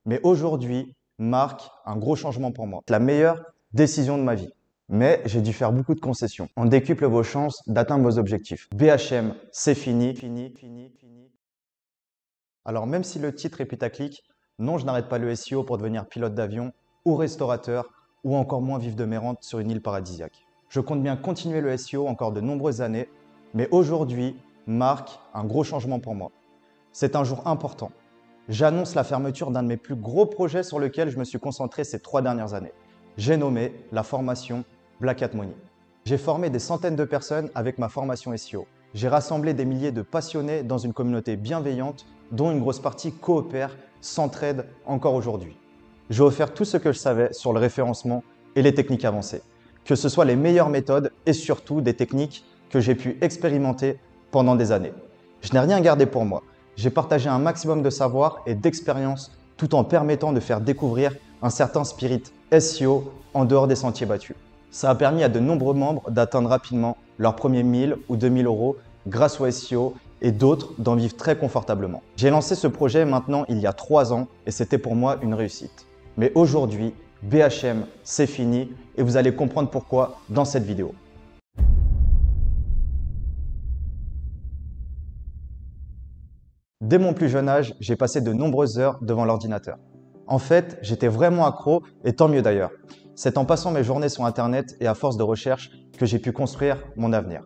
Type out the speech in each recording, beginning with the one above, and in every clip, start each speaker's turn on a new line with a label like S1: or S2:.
S1: Mais aujourd'hui marque un gros changement pour moi. La meilleure décision de ma vie. Mais j'ai dû faire beaucoup de concessions. On décuple vos chances d'atteindre vos objectifs. BHM, c'est fini. Alors même si le titre est putaclic, non, je n'arrête pas le SEO pour devenir pilote d'avion ou restaurateur ou encore moins vivre de mes rentes sur une île paradisiaque. Je compte bien continuer le SEO encore de nombreuses années, mais aujourd'hui marque un gros changement pour moi. C'est un jour important. J'annonce la fermeture d'un de mes plus gros projets sur lequel je me suis concentré ces 3 dernières années. J'ai nommé la formation Black Hat Money. J'ai formé des centaines de personnes avec ma formation SEO. J'ai rassemblé des milliers de passionnés dans une communauté bienveillante dont une grosse partie coopère, s'entraide encore aujourd'hui. J'ai offert tout ce que je savais sur le référencement et les techniques avancées, que ce soit les meilleures méthodes et surtout des techniques que j'ai pu expérimenter pendant des années. Je n'ai rien gardé pour moi. J'ai partagé un maximum de savoir et d'expérience tout en permettant de faire découvrir un certain spirit SEO en dehors des sentiers battus. Ça a permis à de nombreux membres d'atteindre rapidement leurs premiers 1000 ou 2000 euros grâce au SEO et d'autres d'en vivre très confortablement. J'ai lancé ce projet maintenant il y a 3 ans et c'était pour moi une réussite. Mais aujourd'hui, BHM, c'est fini et vous allez comprendre pourquoi dans cette vidéo. Dès mon plus jeune âge, j'ai passé de nombreuses heures devant l'ordinateur. En fait, j'étais vraiment accro et tant mieux d'ailleurs. C'est en passant mes journées sur Internet et à force de recherche que j'ai pu construire mon avenir.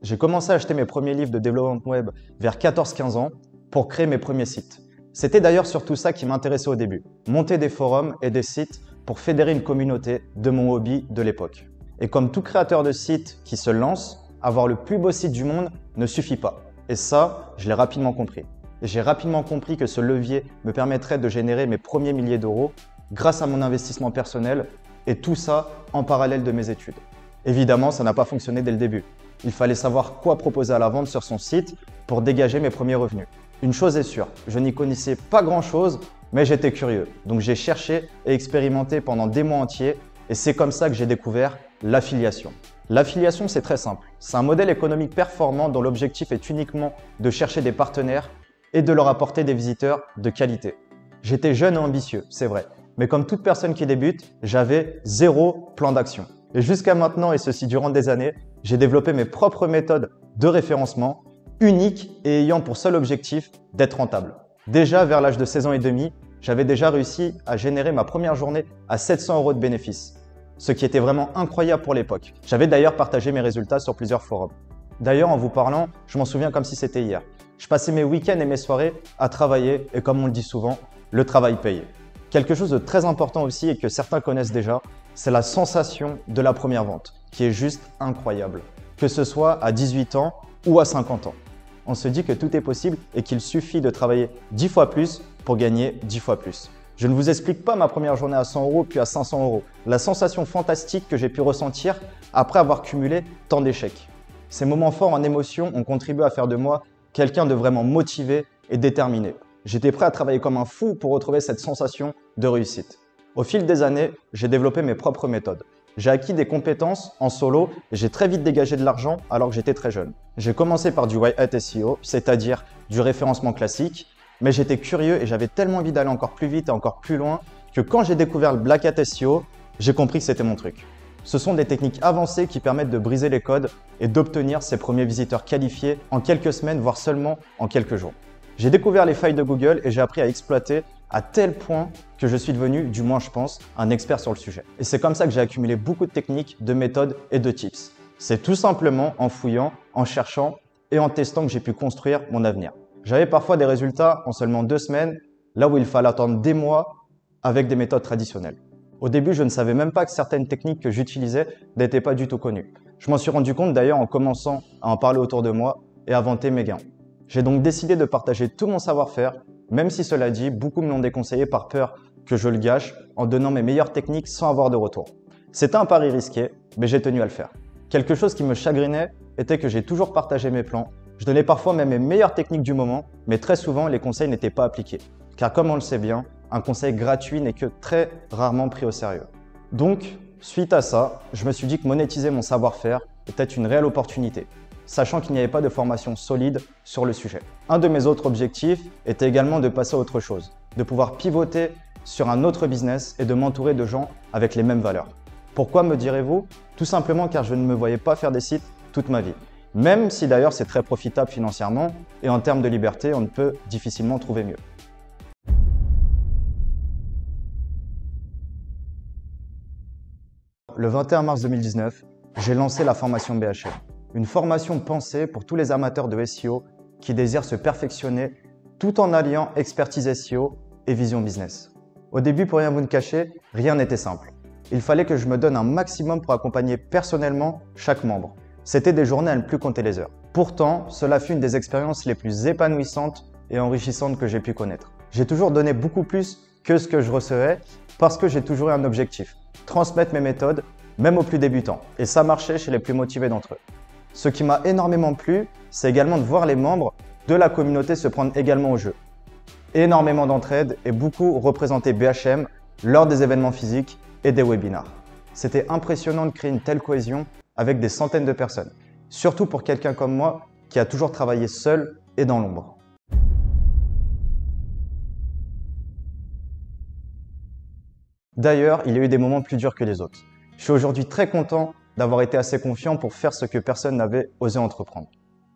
S1: J'ai commencé à acheter mes premiers livres de développement web vers 14-15 ans pour créer mes premiers sites. C'était d'ailleurs surtout ça qui m'intéressait au début, monter des forums et des sites pour fédérer une communauté de mon hobby de l'époque. Et comme tout créateur de site qui se lance, avoir le plus beau site du monde ne suffit pas. Et ça, je l'ai rapidement compris. Et j'ai rapidement compris que ce levier me permettrait de générer mes premiers milliers d'euros grâce à mon investissement personnel et tout ça en parallèle de mes études. Évidemment, ça n'a pas fonctionné dès le début. Il fallait savoir quoi proposer à la vente sur son site pour dégager mes premiers revenus. Une chose est sûre, je n'y connaissais pas grand-chose, mais j'étais curieux. Donc j'ai cherché et expérimenté pendant des mois entiers et c'est comme ça que j'ai découvert l'affiliation. L'affiliation, c'est très simple. C'est un modèle économique performant dont l'objectif est uniquement de chercher des partenaires et de leur apporter des visiteurs de qualité. J'étais jeune et ambitieux, c'est vrai, mais comme toute personne qui débute, j'avais 0 plan d'action. Et jusqu'à maintenant, et ceci durant des années, j'ai développé mes propres méthodes de référencement, uniques et ayant pour seul objectif d'être rentable. Déjà vers l'âge de 16 ans et demi, j'avais déjà réussi à générer ma première journée à 700 euros de bénéfices, ce qui était vraiment incroyable pour l'époque. J'avais d'ailleurs partagé mes résultats sur plusieurs forums. D'ailleurs, en vous parlant, je m'en souviens comme si c'était hier. Je passais mes week-ends et mes soirées à travailler et comme on le dit souvent, le travail paye. Quelque chose de très important aussi et que certains connaissent déjà, c'est la sensation de la première vente, qui est juste incroyable, que ce soit à 18 ans ou à 50 ans. On se dit que tout est possible et qu'il suffit de travailler 10 fois plus pour gagner 10 fois plus. Je ne vous explique pas ma première journée à 100 euros puis à 500 euros, la sensation fantastique que j'ai pu ressentir après avoir cumulé tant d'échecs. Ces moments forts en émotion ont contribué à faire de moi quelqu'un de vraiment motivé et déterminé. J'étais prêt à travailler comme un fou pour retrouver cette sensation de réussite. Au fil des années, j'ai développé mes propres méthodes. J'ai acquis des compétences en solo et j'ai très vite dégagé de l'argent alors que j'étais très jeune. J'ai commencé par du white hat SEO, c'est-à-dire du référencement classique, mais j'étais curieux et j'avais tellement envie d'aller encore plus vite et encore plus loin que quand j'ai découvert le black hat SEO, j'ai compris que c'était mon truc. Ce sont des techniques avancées qui permettent de briser les codes et d'obtenir ses premiers visiteurs qualifiés en quelques semaines, voire seulement en quelques jours. J'ai découvert les failles de Google et j'ai appris à exploiter à tel point que je suis devenu, du moins je pense, un expert sur le sujet. Et c'est comme ça que j'ai accumulé beaucoup de techniques, de méthodes et de tips. C'est tout simplement en fouillant, en cherchant et en testant que j'ai pu construire mon avenir. J'avais parfois des résultats en seulement 2 semaines, là où il fallait attendre des mois avec des méthodes traditionnelles. Au début, je ne savais même pas que certaines techniques que j'utilisais n'étaient pas du tout connues. Je m'en suis rendu compte d'ailleurs en commençant à en parler autour de moi et à vanter mes gains. J'ai donc décidé de partager tout mon savoir-faire, même si cela dit, beaucoup me l'ont déconseillé par peur que je le gâche en donnant mes meilleures techniques sans avoir de retour. C'était un pari risqué, mais j'ai tenu à le faire. Quelque chose qui me chagrinait était que j'ai toujours partagé mes plans. Je donnais parfois même mes meilleures techniques du moment, mais très souvent les conseils n'étaient pas appliqués. Car comme on le sait bien, un conseil gratuit n'est que très rarement pris au sérieux. Donc, suite à ça, je me suis dit que monétiser mon savoir-faire était une réelle opportunité, sachant qu'il n'y avait pas de formation solide sur le sujet. Un de mes autres objectifs était également de passer à autre chose, de pouvoir pivoter sur un autre business et de m'entourer de gens avec les mêmes valeurs. Pourquoi, me direz-vous? Tout simplement car je ne me voyais pas faire des sites toute ma vie. Même si d'ailleurs c'est très profitable financièrement et en termes de liberté, on ne peut difficilement trouver mieux. Le 21 mars 2019, j'ai lancé la formation BHM. Une formation pensée pour tous les amateurs de SEO qui désirent se perfectionner tout en alliant expertise SEO et vision business. Au début, pour rien vous ne cacher, rien n'était simple. Il fallait que je me donne un maximum pour accompagner personnellement chaque membre. C'était des journées à ne plus compter les heures. Pourtant, cela fut une des expériences les plus épanouissantes et enrichissantes que j'ai pu connaître. J'ai toujours donné beaucoup plus que ce que je recevais parce que j'ai toujours eu un objectif, transmettre mes méthodes, même aux plus débutants. Et ça marchait chez les plus motivés d'entre eux. Ce qui m'a énormément plu, c'est également de voir les membres de la communauté se prendre également au jeu. Énormément d'entraide et beaucoup représenter BHM lors des événements physiques et des webinars. C'était impressionnant de créer une telle cohésion avec des centaines de personnes, surtout pour quelqu'un comme moi qui a toujours travaillé seul et dans l'ombre. D'ailleurs, il y a eu des moments plus durs que les autres. Je suis aujourd'hui très content d'avoir été assez confiant pour faire ce que personne n'avait osé entreprendre.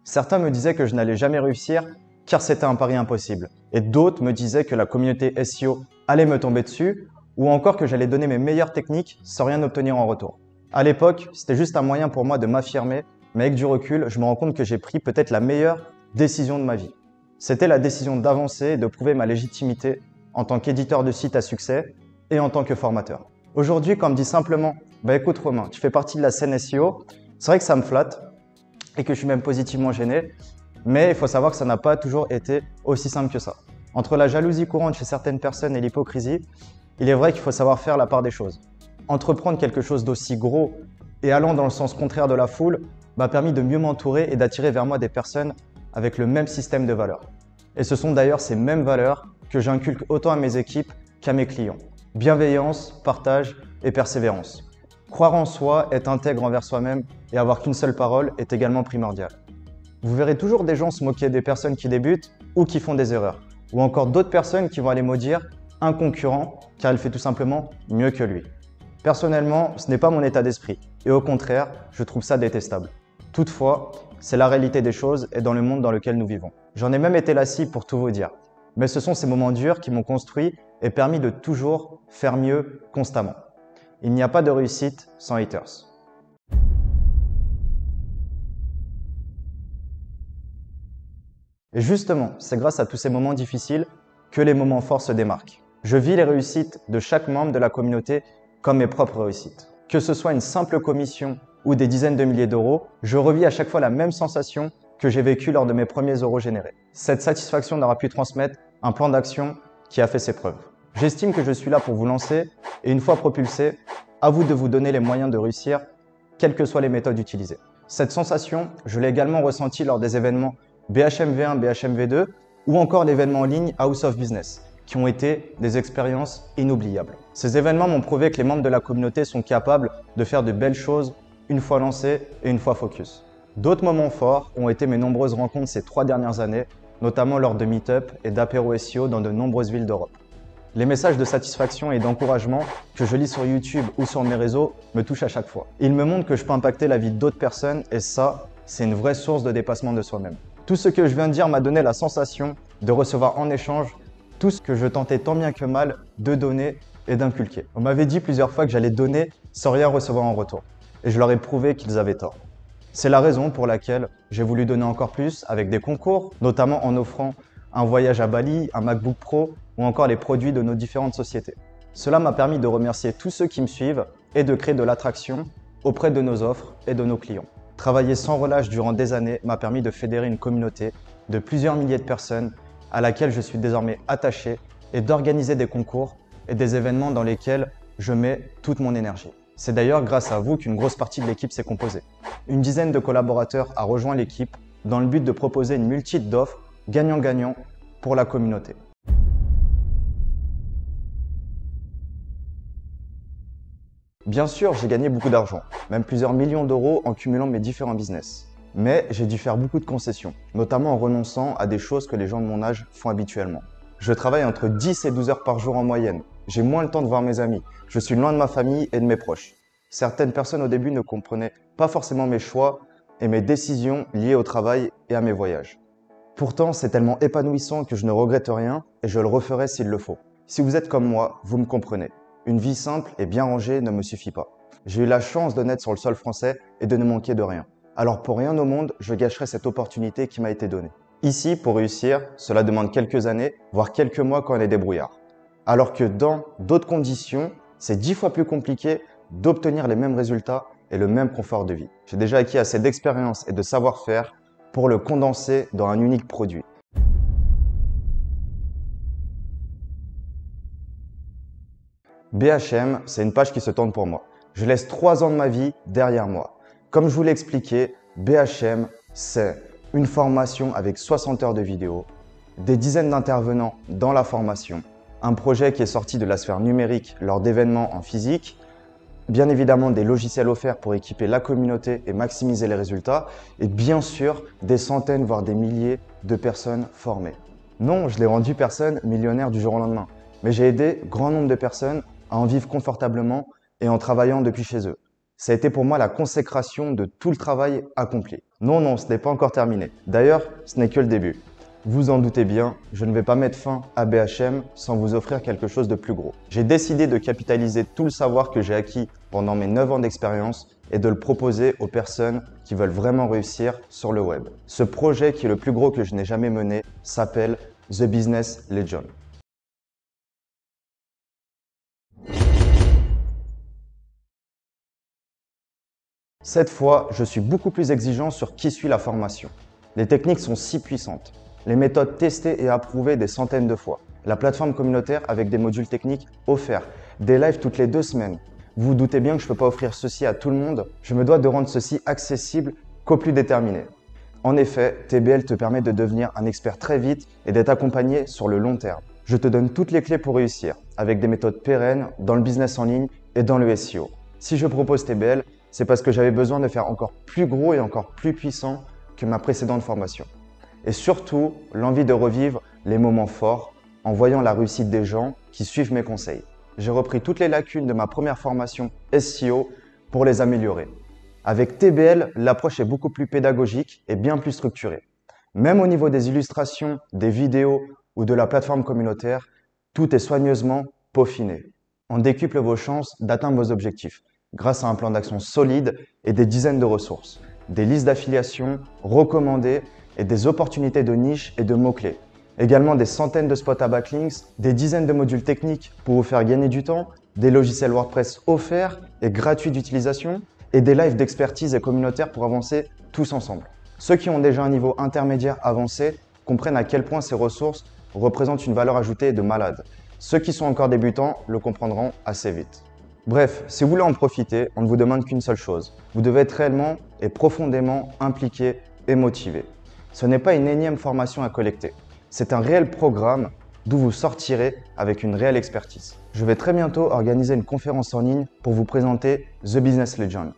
S1: Certains me disaient que je n'allais jamais réussir car c'était un pari impossible. Et d'autres me disaient que la communauté SEO allait me tomber dessus ou encore que j'allais donner mes meilleures techniques sans rien obtenir en retour. À l'époque, c'était juste un moyen pour moi de m'affirmer, mais avec du recul, je me rends compte que j'ai pris peut-être la meilleure décision de ma vie. C'était la décision d'avancer et de prouver ma légitimité en tant qu'éditeur de site à succès et en tant que formateur. Aujourd'hui, quand on me dit simplement « écoute Romain, tu fais partie de la scène SEO », c'est vrai que ça me flatte et que je suis même positivement gêné, mais il faut savoir que ça n'a pas toujours été aussi simple que ça. Entre la jalousie courante chez certaines personnes et l'hypocrisie, il est vrai qu'il faut savoir faire la part des choses. Entreprendre quelque chose d'aussi gros et allant dans le sens contraire de la foule m'a permis de mieux m'entourer et d'attirer vers moi des personnes avec le même système de valeurs. Et ce sont d'ailleurs ces mêmes valeurs que j'inculque autant à mes équipes qu'à mes clients. Bienveillance, partage et persévérance. Croire en soi, être intègre envers soi-même et avoir qu'une seule parole est également primordial. Vous verrez toujours des gens se moquer des personnes qui débutent ou qui font des erreurs, ou encore d'autres personnes qui vont aller maudire un concurrent car il fait tout simplement mieux que lui. Personnellement, ce n'est pas mon état d'esprit et au contraire, je trouve ça détestable. Toutefois, c'est la réalité des choses et dans le monde dans lequel nous vivons. J'en ai même été la cible pour tout vous dire. Mais ce sont ces moments durs qui m'ont construit et permis de toujours faire mieux constamment. Il n'y a pas de réussite sans haters. Et justement, c'est grâce à tous ces moments difficiles que les moments forts se démarquent. Je vis les réussites de chaque membre de la communauté comme mes propres réussites. Que ce soit une simple commission ou des dizaines de milliers d'euros, je revis à chaque fois la même sensation que j'ai vécue lors de mes premiers euros générés. Cette satisfaction d'avoir pu transmettre un plan d'action qui a fait ses preuves. J'estime que je suis là pour vous lancer et une fois propulsé, à vous de vous donner les moyens de réussir, quelles que soient les méthodes utilisées. Cette sensation, je l'ai également ressentie lors des événements BHMV1, BHMV2 ou encore l'événement en ligne House of Business, qui ont été des expériences inoubliables. Ces événements m'ont prouvé que les membres de la communauté sont capables de faire de belles choses une fois lancés et une fois focus. D'autres moments forts ont été mes nombreuses rencontres ces 3 dernières années, notamment lors de meet-up et d'apéro SEO dans de nombreuses villes d'Europe. Les messages de satisfaction et d'encouragement que je lis sur YouTube ou sur mes réseaux me touchent à chaque fois. Ils me montrent que je peux impacter la vie d'autres personnes et ça, c'est une vraie source de dépassement de soi-même. Tout ce que je viens de dire m'a donné la sensation de recevoir en échange tout ce que je tentais tant bien que mal de donner et d'inculquer. On m'avait dit plusieurs fois que j'allais donner sans rien recevoir en retour. Et je leur ai prouvé qu'ils avaient tort. C'est la raison pour laquelle j'ai voulu donner encore plus avec des concours, notamment en offrant un voyage à Bali, un MacBook Pro ou encore les produits de nos différentes sociétés. Cela m'a permis de remercier tous ceux qui me suivent et de créer de l'attraction auprès de nos offres et de nos clients. Travailler sans relâche durant des années m'a permis de fédérer une communauté de plusieurs milliers de personnes à laquelle je suis désormais attaché et d'organiser des concours et des événements dans lesquels je mets toute mon énergie. C'est d'ailleurs grâce à vous qu'une grosse partie de l'équipe s'est composée. Une dizaine de collaborateurs a rejoint l'équipe dans le but de proposer une multitude d'offres gagnant-gagnant pour la communauté. Bien sûr, j'ai gagné beaucoup d'argent, même plusieurs millions d'euros en cumulant mes différents business. Mais j'ai dû faire beaucoup de concessions, notamment en renonçant à des choses que les gens de mon âge font habituellement. Je travaille entre 10 et 12 heures par jour en moyenne, j'ai moins le temps de voir mes amis. Je suis loin de ma famille et de mes proches. Certaines personnes au début ne comprenaient pas forcément mes choix et mes décisions liées au travail et à mes voyages. Pourtant, c'est tellement épanouissant que je ne regrette rien et je le referai s'il le faut. Si vous êtes comme moi, vous me comprenez. Une vie simple et bien rangée ne me suffit pas. J'ai eu la chance de naître sur le sol français et de ne manquer de rien. Alors pour rien au monde, je gâcherai cette opportunité qui m'a été donnée. Ici, pour réussir, cela demande quelques années, voire quelques mois quand on est débrouillard. Alors que dans d'autres conditions, c'est 10 fois plus compliqué d'obtenir les mêmes résultats et le même confort de vie. J'ai déjà acquis assez d'expérience et de savoir-faire pour le condenser dans un unique produit. BHM, c'est une page qui se tourne pour moi. Je laisse 3 ans de ma vie derrière moi. Comme je vous l'ai expliqué, BHM, c'est une formation avec 60 heures de vidéo, des dizaines d'intervenants dans la formation, un projet qui est sorti de la sphère numérique lors d'événements en physique, bien évidemment des logiciels offerts pour équiper la communauté et maximiser les résultats, et bien sûr des centaines voire des milliers de personnes formées. Non, je n'ai rendu personne millionnaire du jour au lendemain, mais j'ai aidé grand nombre de personnes à en vivre confortablement et en travaillant depuis chez eux. Ça a été pour moi la consécration de tout le travail accompli. Non, ce n'est pas encore terminé. D'ailleurs, ce n'est que le début. Vous en doutez bien, je ne vais pas mettre fin à BHM sans vous offrir quelque chose de plus gros. J'ai décidé de capitaliser tout le savoir que j'ai acquis pendant mes 9 ans d'expérience et de le proposer aux personnes qui veulent vraiment réussir sur le web. Ce projet, qui est le plus gros que je n'ai jamais mené, s'appelle The Business Legend. Cette fois, je suis beaucoup plus exigeant sur qui suit la formation. Les techniques sont si puissantes. Les méthodes testées et approuvées des centaines de fois. La plateforme communautaire avec des modules techniques offerts. Des lives toutes les 2 semaines. Vous vous doutez bien que je ne peux pas offrir ceci à tout le monde. Je me dois de rendre ceci accessible qu'aux plus déterminés. En effet, TBL te permet de devenir un expert très vite et d'être accompagné sur le long terme. Je te donne toutes les clés pour réussir, avec des méthodes pérennes dans le business en ligne et dans le SEO. Si je propose TBL, c'est parce que j'avais besoin de faire encore plus gros et encore plus puissant que ma précédente formation. Et surtout, l'envie de revivre les moments forts en voyant la réussite des gens qui suivent mes conseils. J'ai repris toutes les lacunes de ma première formation SEO pour les améliorer. Avec TBL, l'approche est beaucoup plus pédagogique et bien plus structurée. Même au niveau des illustrations, des vidéos ou de la plateforme communautaire, tout est soigneusement peaufiné. On décuple vos chances d'atteindre vos objectifs grâce à un plan d'action solide et des dizaines de ressources, des listes d'affiliation recommandées et des opportunités de niche et de mots-clés. Également des centaines de spots à backlinks, des dizaines de modules techniques pour vous faire gagner du temps, des logiciels WordPress offerts et gratuits d'utilisation et des lives d'expertise et communautaires pour avancer tous ensemble. Ceux qui ont déjà un niveau intermédiaire avancé comprennent à quel point ces ressources représentent une valeur ajoutée de malade. Ceux qui sont encore débutants le comprendront assez vite. Bref, si vous voulez en profiter, on ne vous demande qu'une seule chose. Vous devez être réellement et profondément impliqué et motivé. Ce n'est pas une énième formation à collecter. C'est un réel programme d'où vous sortirez avec une réelle expertise. Je vais très bientôt organiser une conférence en ligne pour vous présenter The Business Legend.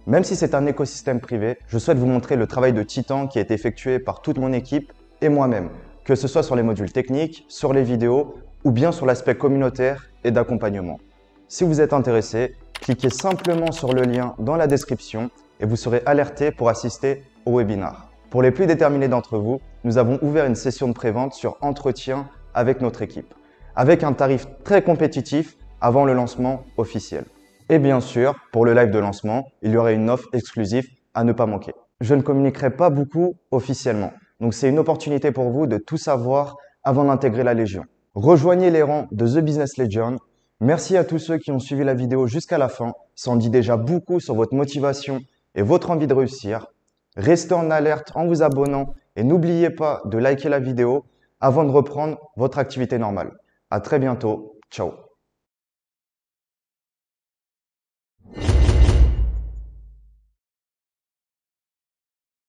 S1: Même si c'est un écosystème privé, je souhaite vous montrer le travail de titan qui a été effectué par toute mon équipe et moi-même, que ce soit sur les modules techniques, sur les vidéos ou bien sur l'aspect communautaire et d'accompagnement. Si vous êtes intéressé, cliquez simplement sur le lien dans la description et vous serez alerté pour assister au webinar. Pour les plus déterminés d'entre vous, nous avons ouvert une session de prévente sur entretien avec notre équipe, avec un tarif très compétitif avant le lancement officiel. Et bien sûr, pour le live de lancement, il y aura une offre exclusive à ne pas manquer. Je ne communiquerai pas beaucoup officiellement, donc c'est une opportunité pour vous de tout savoir avant d'intégrer la Légion. Rejoignez les rangs de The Business Legend. Merci à tous ceux qui ont suivi la vidéo jusqu'à la fin. Ça en dit déjà beaucoup sur votre motivation et votre envie de réussir. Restez en alerte en vous abonnant et n'oubliez pas de liker la vidéo avant de reprendre votre activité normale. À très bientôt. Ciao.